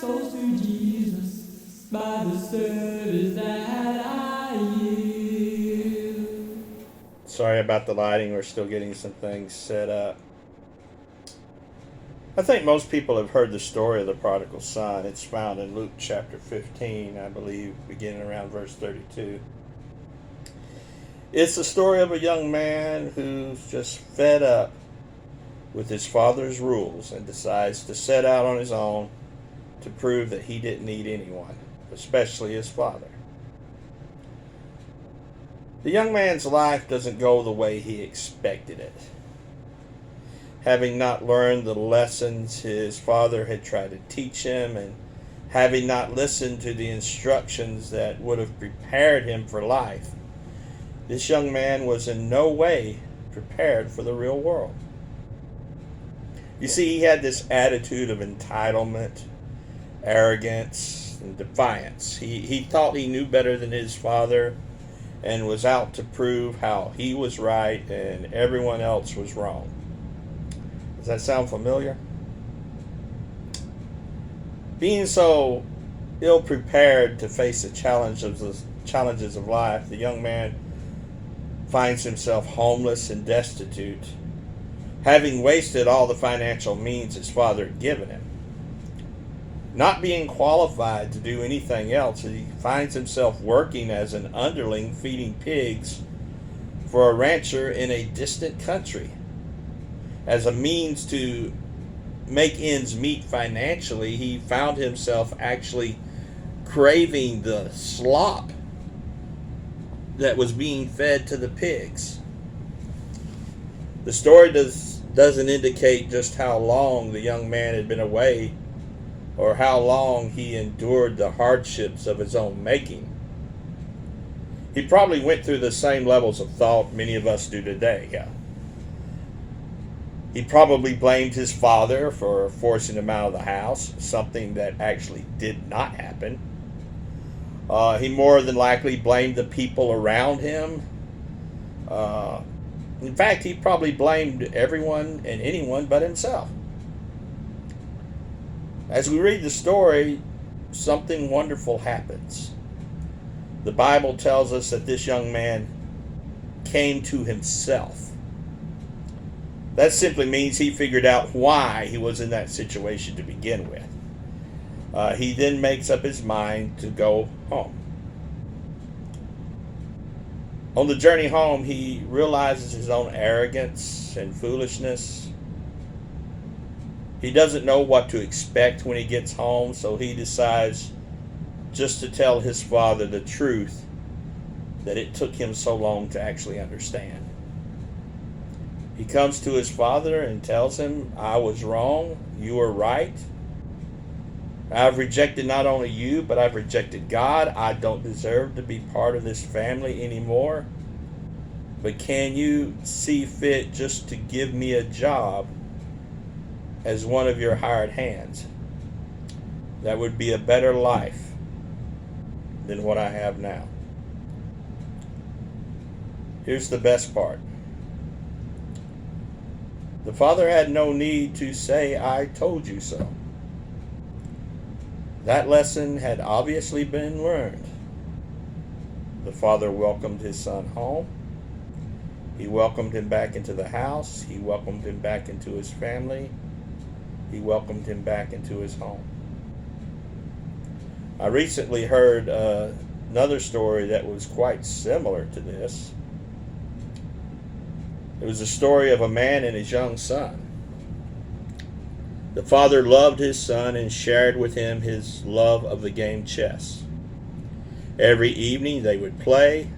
souls to Jesus by the service that I yield. Sorry about the lighting. We're still getting some things set up. I think most people have heard the story of the prodigal son. It's found in Luke chapter 15, I believe, beginning around verse 32. It's the story of a young man who's just fed up with his father's rules and decides to set out on his own to prove that he didn't need anyone, especially his father. The young man's life doesn't go the way he expected it. Having not learned the lessons his father had tried to teach him, and having not listened to the instructions that would have prepared him for life, this young man was in no way prepared for the real world. You see, he had this attitude of entitlement, arrogance, and defiance. He thought he knew better than his father and was out to prove how he was right and everyone else was wrong. Does that sound familiar? Being so ill-prepared to face the challenges of life, the young man finds himself homeless and destitute, having wasted all the financial means his father had given him. Not being qualified to do anything else, he finds himself working as an underling feeding pigs for a rancher in a distant country. As a means to make ends meet financially, he found himself actually craving the slop that was being fed to the pigs. The story doesn't indicate just how long the young man had been away or how long he endured the hardships of his own making. He probably went through the same levels of thought many of us do today. He probably blamed his father for forcing him out of the house, something that actually did not happen. He more than likely blamed the people around him. In fact, he probably blamed everyone and anyone but himself. As we read the story, something wonderful happens. The Bible tells us that this young man came to himself. That simply means he figured out why he was in that situation to begin with. He then makes up his mind to go home. On the journey home, he realizes his own arrogance and foolishness. He doesn't know what to expect when he gets home, so he decides just to tell his father the truth that it took him so long to actually understand. He comes to his father and tells him, "I was wrong, you were right. I've rejected not only you, but I've rejected God. I don't deserve to be part of this family anymore. But can you see fit just to give me a job as one of your hired hands? That would be a better life than what I have now." Here's the best part. The father had no need to say, "I told you so." That lesson had obviously been learned. The father welcomed his son home. He welcomed him back into the house. He welcomed him back into his family. He welcomed him back into his home. I recently heard another story that was quite similar to this. It was a story of a man and his young son. The father loved his son and shared with him his love of the game chess. Every evening they would play,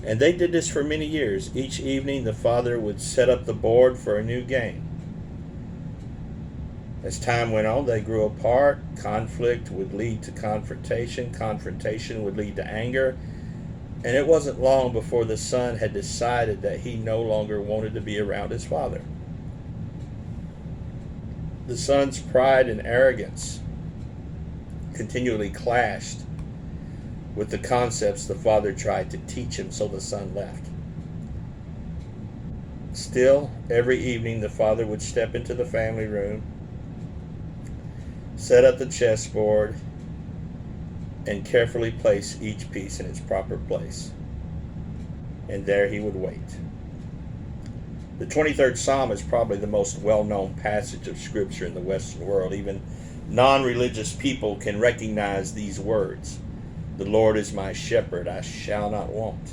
and they did this for many years. Each evening the father would set up the board for a new game. As time went on, they grew apart. Conflict would lead to confrontation. Confrontation would lead to anger. And it wasn't long before the son had decided that he no longer wanted to be around his father. The son's pride and arrogance continually clashed with the concepts the father tried to teach him, so the son left. Still, every evening the father would step into the family room set up the chessboard, and carefully place each piece in its proper place. And there he would wait. The 23rd Psalm is probably the most well-known passage of Scripture in the Western world. Even non-religious people can recognize these words. The Lord is my shepherd, I shall not want.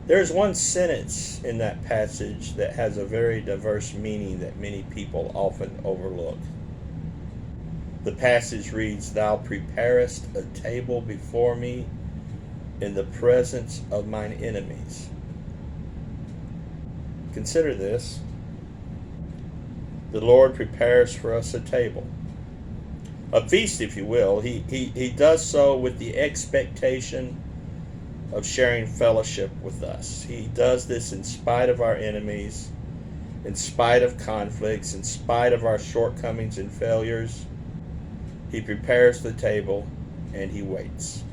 There is one sentence in that passage that has a very diverse meaning that many people often overlook. The passage reads, Thou preparest a table before me in the presence of mine enemies. Consider this. The Lord prepares for us a table. A feast, if you will. He does so with the expectation of sharing fellowship with us. He does this in spite of our enemies, in spite of conflicts, in spite of our shortcomings and failures. He prepares the table and he waits.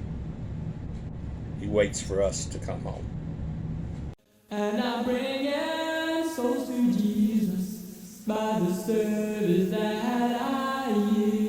He waits for us to come home. And I bring souls to Jesus by the service that I yield.